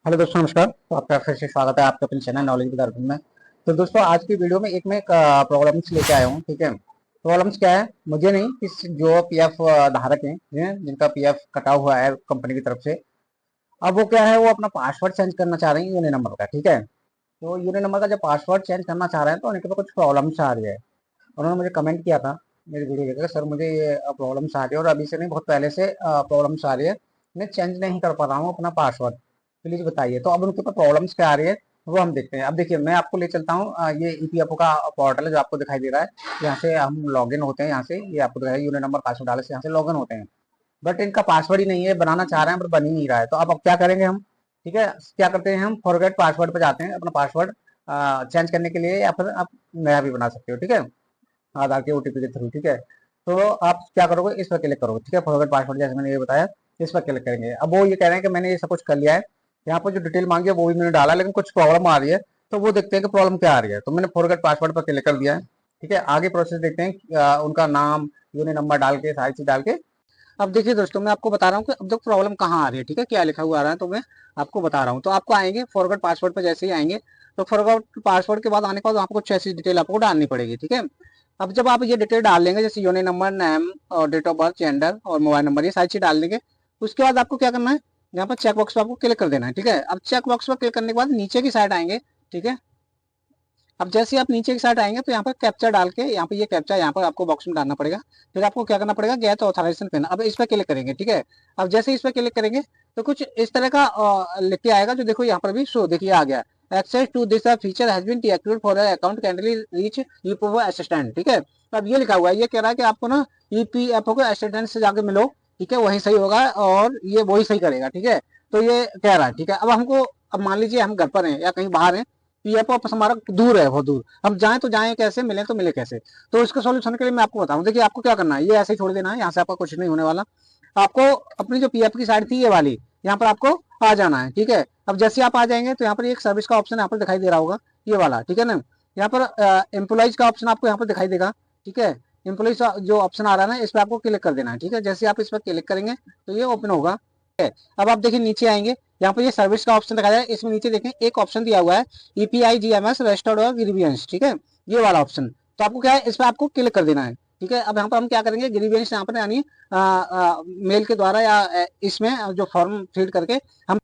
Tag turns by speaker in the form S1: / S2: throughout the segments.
S1: Hello दोस्तों, नमस्कार। तो आपका फिर से स्वागत है आपके अपने चैनल नॉलेज विद अर्जुन में। तो दोस्तों, आज की वीडियो में मैं प्रॉब्लम्स लेके आया हूँ। ठीक है, प्रॉब्लम्स क्या है, मुझे नहीं, किस जो पीएफ धारक हैं जिनका पीएफ कटा हुआ है कंपनी की तरफ से। अब वो क्या है, वो अपना पासवर्ड चेंज करना चाह रहे हैं यूनियन नंबर का। ठीक है, तो यूनियन नंबर का जब पासवर्ड चेंज करना चाह रहे हैं तो उनके पास कुछ प्रॉब्लम्स आ रही है। उन्होंने मुझे कमेंट किया था मेरी वीडियो देखकर, सर मुझे ये प्रॉब्लम्स आ रही है और अभी से नहीं, बहुत पहले से प्रॉब्लम्स आ रही है, मैं चेंज नहीं कर पा रहा हूँ अपना पासवर्ड, प्लीज बताइए। तो अब उनके ऊपर प्रॉब्लम्स क्या आ रही है वो हम देखते हैं। अब देखिए, मैं आपको ले चलता हूँ, ये ईपीएफओ का पोर्टल है जो आपको दिखाई दे रहा है। यहाँ से हम लॉगिन होते हैं, यहाँ से ये आपको दिखाई यूनियन नंबर पासवर्ड डाले से यहाँ से लॉगिन होते हैं। बट इनका पासवर्ड ही नहीं है, बनाना चाह रहे हैं पर बन ही नहीं रहा है। तो अब क्या करेंगे हम? ठीक है, क्या करते हैं, हम फॉरगेट पासवर्ड पे जाते हैं अपना पासवर्ड चेंज करने के लिए, या फिर आप नया भी बना सकते हो। ठीक है, आधार के ओटीपी के थ्रू। ठीक है, तो आप क्या करोगे, इस पर क्लिक करोगे। ठीक है, फॉरवर्ड पासवर्ड जैसे मैंने ये बताया, इस पर क्लिक करेंगे। अब वो ये कह रहे हैं कि मैंने ये सब कुछ कर लिया है, यहाँ पर जो डिटेल मांगी है वो भी मैंने डाला, लेकिन कुछ प्रॉब्लम आ रही है। तो वो देखते हैं कि प्रॉब्लम क्या आ रही है। तो मैंने फॉरवर्ड पासवर्ड पर क्लिक कर दिया है। ठीक है, आगे प्रोसेस देखते हैं उनका नाम, यूनियन नंबर डाल के, सारी चीज डाल के। अब देखिए दोस्तों, मैं आपको बता रहा हूँ कि अब तक प्रॉब्लम कहाँ आ रही है। ठीक है, क्या लिखा हुआ आ रहा है तो मैं आपको बता रहा हूँ। तो आपको आएंगे फॉरवर्ड पासवर्ड पर, जैसे ही आएंगे तो फॉरवर्ड पासवर्ड के बाद आने के बाद आपको कुछ ऐसी डिटेल आपको डालनी पड़ेगी। ठीक है, अब जब आप ये डिटेल डाल लेंगे, जैसे यूनियन नंबर, नेम और डेट ऑफ बर्थ, जेंडर और मोबाइल नंबर, ये सारी चीज डाल देंगे। उसके बाद आपको क्या करना है, यहाँ पर चेक बॉक्स पर आपको क्लिक कर देना है। ठीक है, अब चेक बॉक्स पर क्लिक करने के बाद नीचे की साइड आएंगे। ठीक है, अब जैसे आप नीचे की साइड आएंगे तो यहाँ पर कैप्चा डाल के, यहाँ पे ये कैप्चा यहाँ पर आपको बॉक्स में डालना पड़ेगा। फिर आपको क्या करना पड़ेगा, गेट ऑथराइजेशन पिन। अब इस पर क्लिक करेंगे। ठीक है, अब जैसे इस पर क्लिक करेंगे तो कुछ इस तरह का लिख के आएगा, जो देखो यहाँ पर भी शो, देखिए आ गया, access to this feature has been deactivated for account kindly reach EPFO assistant. ठीक है, तो अब ये लिखा हुआ है, ये कह रहा है कि आपको ना ईपीएफओ के असिस्टेंट से जाके मिलो। ठीक है, वही सही होगा और ये वही सही करेगा। ठीक है, तो ये कह रहा है। ठीक है, अब हमको, अब मान लीजिए हम घर पर हैं या कहीं बाहर हैं, पीएफ ऑफिस हमारा दूर है, बहुत दूर, हम जाएं तो जाएं कैसे, मिले तो मिले कैसे? तो इसके सॉल्यूशन के लिए मैं आपको बताऊं। देखिए, आपको क्या करना है, ये ऐसे ही छोड़ देना है, यहाँ से आपका कुछ नहीं होने वाला। आपको अपनी जो पीएफ की साइड थी ये वाली, यहाँ पर आपको आ जाना है। ठीक है, अब जैसे आप आ जाएंगे तो यहाँ पर एक सर्विस का ऑप्शन यहाँ पर दिखाई दे रहा होगा, ये वाला। ठीक है ना, यहाँ पर एम्प्लॉइज का ऑप्शन आपको यहाँ पर दिखाई देगा। ठीक है, एम्प्लॉइज जो ऑप्शन आ रहा है ना, इस पर आपको क्लिक कर देना है। ठीक है, जैसे आप इस पर क्लिक करेंगे तो ये ओपन होगा। अब आप देखिए नीचे आएंगे, यहाँ पर ये सर्विस का ऑप्शन दिखाया है, इसमें नीचे देखें एक ऑप्शन दिया हुआ है, ईपीआई जीएमएस रजिस्टर्ड और ग्रीवियंस। ठीक है, ये वाला ऑप्शन, तो आपको क्या है, इस पर आपको क्लिक कर देना है। ठीक है, अब यहाँ पर हम क्या करेंगे, ग्रीवियंस यहाँ पर यानी मेल के द्वारा या इसमें जो फॉर्म फिल करके हम,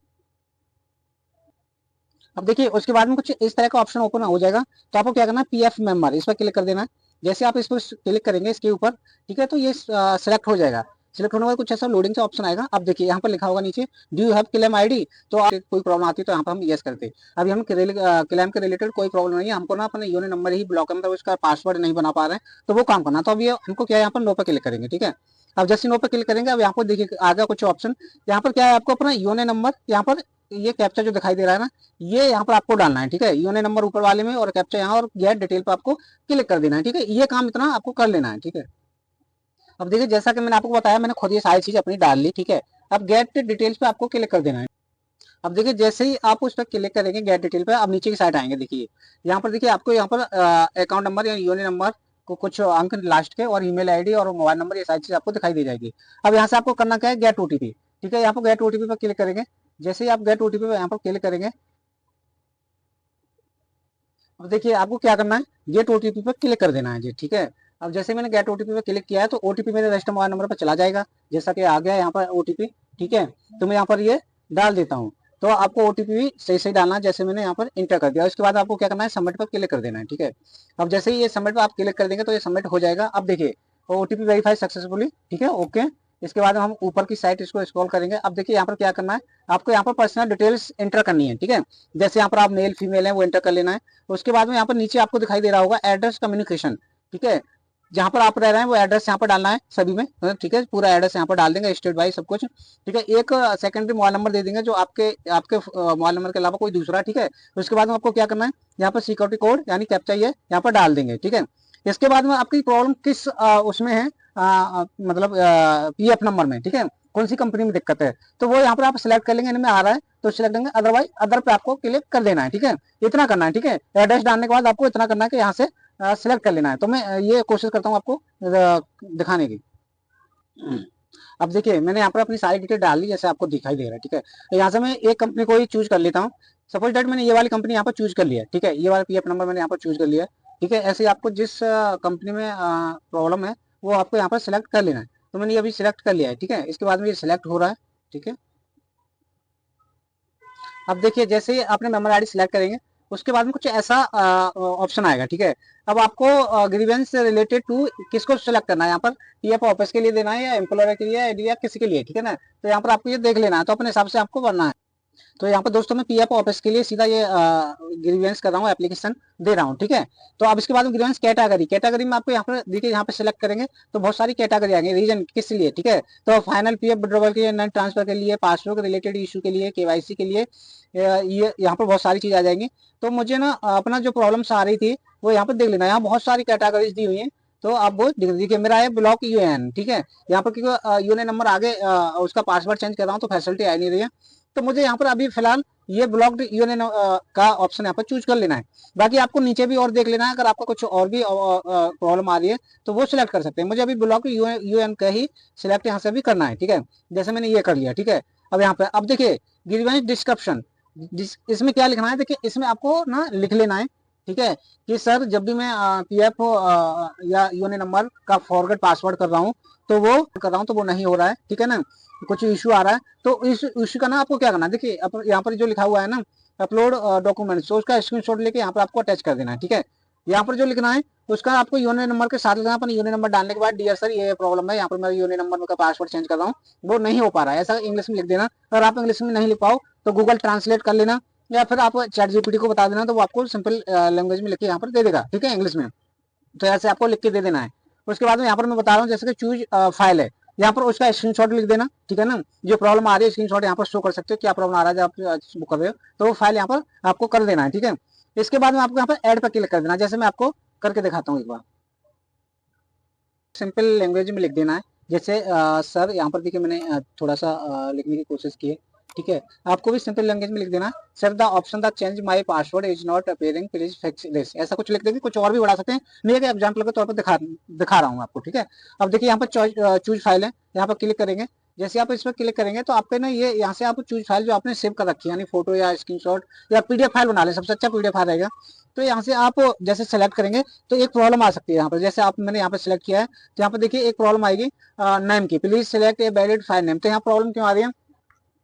S1: अब देखिए उसके बाद में कुछ इस तरह का ऑप्शन ओपन हो जाएगा। तो आपको क्या करना है, पीएफ मेंबर, इस पर क्लिक कर देना है। जैसे आप इस पर क्लिक करेंगे इसके ऊपर, ठीक है, तो ये सिलेक्ट हो जाएगा। सिलेक्ट होने के बाद कुछ ऐसा लोडिंग का ऑप्शन आएगा। अब देखिए यहाँ पर लिखा होगा नीचे, do you have claim ID, तो आप कोई प्रॉब्लम आती है तो यहाँ पर हम यस करते हैं। अभी हम क्लेम के रिलेटेड कोई प्रॉब्लम नहीं है, हमको ना अपना यूनियन नंबर ही ब्लॉक है, मतलब उसका पासवर्ड नहीं बना पा रहे हैं, तो वो काम करना। तो अब ये हमको क्या है, यहाँ पर नो पर क्लिक करेंगे। ठीक है, अब जैसे नो पर क्लिक करेंगे, अब यहाँ पर देखिए आगे कुछ ऑप्शन, यहाँ पर क्या है, आपको अपना यूनियन नंबर, यहाँ पर ये कैप्चा जो दिखाई दे रहा है ना, ये यहाँ पर आपको डालना है। ठीक है, यूनियन नंबर ऊपर वाले में और कैप्चा यहाँ, और गेट डिटेल पर आपको क्लिक कर देना है। ठीक है, ये काम इतना आपको कर लेना है। ठीक है, अब देखिए जैसा कि मैंने आपको बताया, मैंने खुद ये सारी चीज अपनी डाल ली। ठीक है, अब गेट डिटेल्स पे आपको क्लिक कर देना है। अब देखिए जैसे ही आप उस पर क्लिक करेंगे गेट डिटेल पे, अब नीचे की साइड आएंगे, देखिए यहाँ पर, देखिए आपको यहाँ पर अकाउंट नंबर या यूनियन नंबर को कुछ अंक लास्ट के और ईमेल आईडी और मोबाइल नंबर, ये सारी चीज आपको दिखाई दे जाएगी। अब यहाँ से आपको करना क्या है, गेट ओटीपी। ठीक है, यहाँ पर गेट ओटीपी पर क्लिक करेंगे। जैसे ही आप गेट ओटीपी पर यहाँ पर क्लिक करेंगे, अब देखिए आपको क्या करना है, गेट ओटीपी पर क्लिक कर देना है जी। ठीक है, अब जैसे मैंने गेट ओटीपी पर क्लिक किया है तो ओटीपी मेरे रजिस्टर मोबाइल नंबर पर चला जाएगा, जैसा कि आ गया यहाँ पर ओटीपी। ठीक है, तो मैं यहाँ पर ये डाल देता हूँ। तो आपको ओटीपी भी सही सही डालना है, जैसे मैंने यहाँ पर इंटर कर दिया। उसके बाद आपको क्या करना है, सबमिट पर क्लिक कर देना है। ठीक है, अब जैसे ही ये सबमिट पर आप क्लिक कर देंगे तो ये सबमिट हो जाएगा। अब देखिए ओटीपी वेरीफाई सक्सेसफुली। ठीक है, ओके। इसके बाद हम ऊपर की साइड इसको स्क्रॉल करेंगे। अब देखिए यहाँ पर क्या करना है, आपको यहाँ पर पर्सनल डिटेल्स एंटर करनी है। ठीक है, जैसे यहाँ पर आप मेल फीमेल है वो एंटर कर लेना है। उसके बाद में यहाँ पर नीचे आपको दिखाई दे रहा होगा एड्रेस कम्युनिकेशन। ठीक है, जहां पर आप रह रहे हैं वो एड्रेस यहाँ पर डालना है सभी में। ठीक है, पूरा एड्रेस यहाँ पर डाल देंगे, स्टेट वाइज सब कुछ। ठीक है, एक सेकेंडरी मोबाइल नंबर दे देंगे जो आपके आपके मोबाइल नंबर के अलावा कोई दूसरा। ठीक है, उसके बाद में आपको क्या करना है, यहाँ पर सिक्योरिटी कोड यानी कैप्चा ये यहाँ पर डाल देंगे। ठीक है, इसके बाद में आपकी प्रॉब्लम किस उसमें है, मतलब पीएफ नंबर में। ठीक है, कौन सी कंपनी में दिक्कत है, तो वो यहाँ पर आप सिलेक्ट कर लेंगे, इनमें आ रहा है तो सिलेक्ट करेंगे, अदरवाइज अदर पे आपको क्लिक कर देना है। ठीक है, इतना करना है। ठीक है, एड्रेस डालने के बाद आपको इतना करना है कि यहाँ से सिलेक्ट कर लेना है। तो मैं ये कोशिश करता हूँ आपको दिखाने की। अब देखिए मैंने यहाँ पर अपनी सारी डिटेल डाल ली जैसे आपको दिखाई दे रहा है, ठीक है। तो यहाँ से मैं एक कंपनी को ही चूज कर लेता हूँ। सपोज डेट मैंने ये वाली कंपनी यहाँ पर चूज कर लिया है, ठीक है, ये वाला पीएफ नंबर मैंने यहाँ पर चूज कर लिया है, ठीक है। ऐसे ही आपको जिस कंपनी में प्रॉब्लम है वो आपको यहाँ पर सिलेक्ट कर लेना है। तो मैंने ये अभी सिलेक्ट कर लिया है, ठीक है। इसके बाद में ये सिलेक्ट हो रहा है, ठीक है। अब देखिए जैसे ही आपने मेंबर आईडी सिलेक्ट करेंगे उसके बाद में कुछ ऐसा ऑप्शन आएगा, ठीक है। अब आपको ग्रीवेंस रिलेटेड टू किसको सिलेक्ट करना है, यहाँ पर पीएफ ऑफिस के लिए देना है या एम्प्लॉयर के लिए या किसी के लिए, ठीक है ना। तो यहाँ पर आपको ये देख लेना है, तो अपने हिसाब से आपको करना है। तो यहाँ पर दोस्तों मैं पीएफ ऑफिस के लिए सीधा ये ग्रीवेंस कर रहा हूँ, एप्लीकेशन दे रहा हूँ, ठीक है। तो अब इसके बाद में ग्रीवेंस कैटेगरी, कैटेगरी में आपको यहाँ पर देखिए यहाँ पे सिलेक्ट करेंगे तो बहुत सारी कैटेगरी आएंगे, रीजन किस लिए, ठीक है। तो फाइनल पीएफ विड्रॉवल के लिए, नन ट्रांसफर के लिए, पासवर्ड रिलेटेड इशू के लिए, केवाईसी के लिए, ये यहाँ पर बहुत सारी चीज आ जाएंगी। तो मुझे ना अपना जो प्रॉब्लम्स आ रही थी वो यहाँ पर देख लेना, यहाँ बहुत सारी कैटेगरीज दी हुई है। तो आप वो देखिए मेरा है ब्लॉक यूएन, ठीक है। यहाँ पर क्योंकि यूएन नंबर आगे उसका पासवर्ड चेंज कर रहा हूँ तो फैसिलिटी आ नहीं रही है। तो मुझे यहाँ पर अभी फिलहाल ये ब्लॉक्ड यूएन का ऑप्शन यहाँ पर चूज कर लेना है। बाकी आपको नीचे भी और देख लेना है, अगर आपका कुछ और भी प्रॉब्लम आ रही है तो वो सिलेक्ट कर सकते हैं। मुझे अभी ब्लॉक यूएन का ही सिलेक्ट यहाँ से भी करना है, ठीक है। जैसे मैंने ये कर लिया, ठीक है। अब यहाँ पे अब देखिए ग्रीवेंस डिस्क्रिप्शन, इसमें क्या लिखना है, देखिए इसमें आपको ना लिख लेना है, ठीक है, कि सर जब भी मैं पीएफ या यूएन नंबर का फॉरगेट पासवर्ड कर रहा हूँ तो वो नहीं हो रहा है, ठीक है ना, कुछ इशू आ रहा है। तो इस इशू का ना आपको क्या करना है, देखिए यहाँ पर जो लिखा हुआ है ना अपलोड डॉक्यूमेंट्स, तो उसका स्क्रीनशॉट लेके यहाँ पर आपको अटैच कर देना है, ठीक है। यहाँ पर जो लिखना है उसका आपको यूएन नंबर के साथ लिखना है। अपन यूएन नंबर डालने के बाद डियर सर ये प्रॉब्लम है, यहाँ पर मैं यूएन नंबर का पासवर्ड चेंज कर रहा हूँ, वो नहीं हो पा रहा है, ऐसा इंग्लिश में लिख देना। अगर आप इंग्लिश में नहीं लिख पाओ तो गूगल ट्रांसलेट कर लेना या फिर आप चैट जीपीटी को बता देना, तो वो आपको सिंपल लैंग्वेज में लिख के यहाँ पर दे देगा, ठीक है, इंग्लिश में। तो ऐसे आपको लिख के दे देना है। उसके बाद में यहाँ पर मैं बता रहा हूँ जैसे कि चूज फाइल है, यहाँ पर उसका स्क्रीनशॉट लिख देना, ठीक है ना। जो प्रॉब्लम आ रही है स्क्रीनशॉट यहाँ पर शो कर सकते हो, क्या प्रॉब्लम आ रहा है जब आप बुक कर रहे हो, तो वो फाइल यहाँ पर आपको कर देना है, ठीक है। इसके बाद में आपको यहाँ पर ऐड पर क्लिक कर देना, जैसे मैं आपको करके दिखाता हूँ एक बार। सिंपल लैंग्वेज में लिख देना है, जैसे सर यहाँ पर देखिए मैंने थोड़ा सा लिखने की कोशिश की है, ठीक है। आपको भी सिंपल लैंग्वेज में लिख देना, sir the option the change my password is not appearing please fix this, ऐसा कुछ लिख देंगे। कुछ और भी बढ़ा सकते हैं, मैं एक एग्जांपल के तौर पर दिखा रहा हूँ आपको, ठीक है। अब देखिए यहाँ पर चूज फाइल है, यहाँ पर क्लिक करेंगे। जैसे आप इस पर क्लिक करेंगे तो आपके ना ये यहाँ से आप चूज फाइल जो आपने सेव कर रखी है, यानी फोटो या स्क्रीनशॉट या पीडीएफ फाइल बना ले, सबसे अच्छा पीडीएफ फाइल रहेगा। तो यहाँ से आप जैसे सेलेक्ट करेंगे तो एक प्रॉब्लम आ सकती है यहाँ पर, जैसे आप मैंने यहाँ पर सिलेक्ट किया है तो यहाँ पर देखिए एक प्रॉब्लम आएगी नेम की, please select a valid file name. तो यहाँ प्रॉब्लम क्यों आ रही है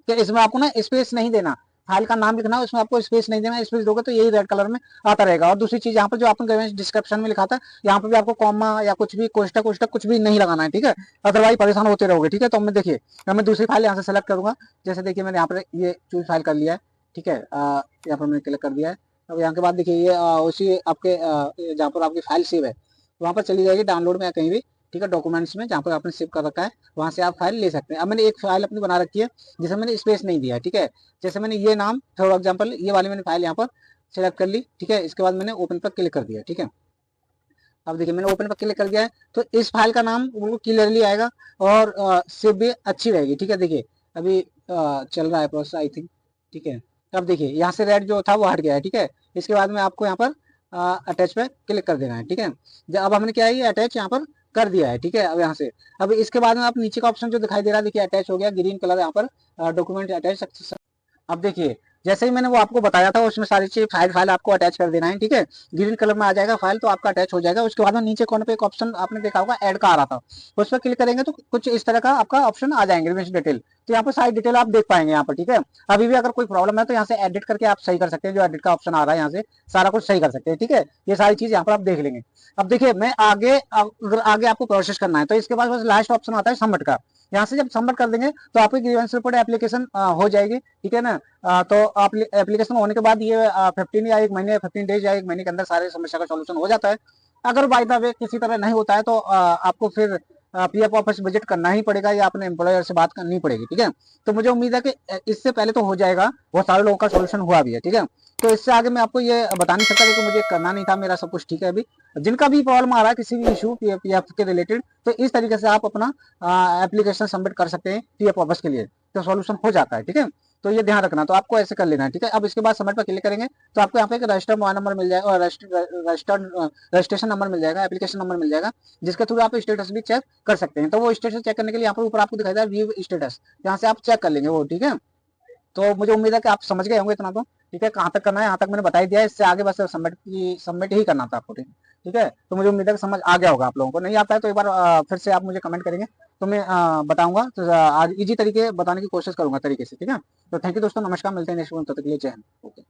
S1: कि इसमें आपको ना स्पेस नहीं देना, फाइल का नाम लिखना है उसमें आपको स्पेस नहीं देना, स्पेस दोगे तो यही रेड कलर में आता रहेगा। और दूसरी चीज यहाँ पर जो आपने डिस्क्रिप्शन में लिखा था यहाँ पर भी आपको कॉमा या कुछ भी कोष्टक कोष्टक कुछ भी नहीं लगाना है, ठीक है, अदरवाइज परेशान होते रहोगे, ठीक है। तो मैं देखिए मैं दूसरी फाइल यहाँ से सेलेक्ट करूंगा, जैसे देखिए मैंने यहाँ पर ये चूज फाइल कर लिया है, ठीक है, यहाँ पर मैंने क्लिक कर दिया है। अब यहाँ के बाद देखिए ये उसी आपके जहाँ पर आपकी फाइल सेव है वहाँ पर चली जाएगी डाउनलोड में या कहीं भी, ठीक है, डॉक्यूमेंट्स में जहाँ पर आपने सेव कर रखा है वहाँ से आप फाइल ले सकते हैं। अब मैंने एक फाइल अपनी बना रखी है जिसमें मैंने स्पेस नहीं दिया है, ठीक है। जैसे मैंने ये नाम फॉर एग्जाम्पल ये वाली मैंने फाइल यहाँ पर सेलेक्ट कर ली, ठीक है। इसके बाद मैंने ओपन पर क्लिक कर दिया, ठीक है। अब देखिए मैंने ओपन पर क्लिक कर दिया है तो इस फाइल का नाम बिल्कुल क्लियरली आएगा और सेव भी अच्छी रहेगी, ठीक है। देखिए अभी चल रहा है प्रोसेस आई थिंक, ठीक है। अब देखिए यहाँ से रेड जो था वो हट गया है, ठीक है। इसके बाद में आपको यहाँ पर अटैच पे क्लिक कर देना है, ठीक है। अब हमने क्या है ये अटैच यहाँ पर कर दिया है, ठीक है। अब यहाँ से अब इसके बाद में आप नीचे का ऑप्शन जो दिखाई दे रहा है देखिए अटैच हो गया, ग्रीन कलर यहाँ पर डॉक्यूमेंट अटैच सक्सेस। अब देखिए जैसे ही मैंने वो आपको बताया था उसमें सारी चीज फाइल आपको अटैच कर देना है, ठीक है। ग्रीन कलर में आ जाएगा फाइल तो आपका अटैच हो जाएगा। उसके बाद में नीचे कोने पे एक ऑप्शन आपने देखा होगा ऐड का आ रहा था, उस पर क्लिक करेंगे तो कुछ इस तरह का आपका ऑप्शन आ जाएंगे रिवेंस डिटेल, तो यहाँ पर सारी डिटेल आप देख पाएंगे यहाँ पर, ठीक है। अभी भी अगर कोई प्रॉब्लम है तो यहाँ से एडिट करके आप सही कर सकते हैं, जो एडिट का ऑप्शन आ रहा है यहाँ से सारा कुछ सही कर सकते हैं, ठीक है। ये सारी चीज यहाँ पर आप देख लेंगे। अब देखिए मैं आगे अगर आगे आपको प्रोसेस करना है तो इसके बाद बस लास्ट ऑप्शन आता है सबमिट का, यहाँ से जब सबमिट कर देंगे तो आपकी ग्रीवेंस रिपोर्ट एप्लीकेशन हो जाएगी, ठीक है ना। तो आप एप्लीकेशन होने के बाद ये 15 या 1 महीने 15 डेज या 1 महीने के अंदर सारे समस्या का सॉल्यूशन हो जाता है। अगर बाय द वे किसी तरह नहीं होता है तो आपको फिर पीएफ ऑफिस विजिट करना ही पड़ेगा या अपने एम्प्लॉयर से बात करनी पड़ेगी, ठीक है। तो मुझे उम्मीद है कि इससे पहले तो हो जाएगा, बहुत सारे लोगों का सोल्यूशन हुआ भी है, ठीक है। तो इससे आगे मैं आपको ये बता नहीं सकता क्योंकि मुझे करना नहीं था, मेरा सब कुछ ठीक है। अभी जिनका भी प्रॉब्लम आ रहा है किसी भी इशू पीएफ के रिलेटेड तो इस तरीके से आप अपना एप्लीकेशन सबमिट कर सकते हैं पीएफ ऑफिस के लिए, तो सॉल्यूशन हो जाता है, ठीक है। तो ये ध्यान रखना, तो आपको ऐसे कर लेना है, ठीक है। अब इसके बाद सबमिट पर क्लिक करेंगे तो आपको यहाँ पे एक रजिस्टर मोबाइल नंबर मिल जाएगा और रजिस्ट्रेशन नंबर मिल जाएगा, एप्लीकेशन नंबर मिल जाएगा, जिसके थ्रू आप स्टेटस भी चेक कर सकते हैं। तो वो स्टेटस चेक करने के लिए यहाँ पर ऊपर आपको दिखाई दे रहा है व्यू स्टेटस, यहाँ से आप चेक कर लेंगे वो, ठीक है। तो मुझे उम्मीद है कि आप समझ गए होंगे इतना तो, ठीक है। कहाँ तक करना है यहाँ तक मैंने बता ही दिया है, इससे आगे बस सबमिट ही करना था आपको, ठीक है। तो मुझे उम्मीद है कि समझ आ गया होगा। आप लोगों को नहीं आता है तो एक बार फिर से आप मुझे कमेंट करेंगे तो मैं बताऊंगा, तो आज इजी तरीके बताने की कोशिश करूंगा तरीके से, ठीक है। तो थैंक यू दोस्तों, नमस्कार, मिलते हैं नेक्स्ट वीडियो में, तब तक के लिए जय हिंद। ओके।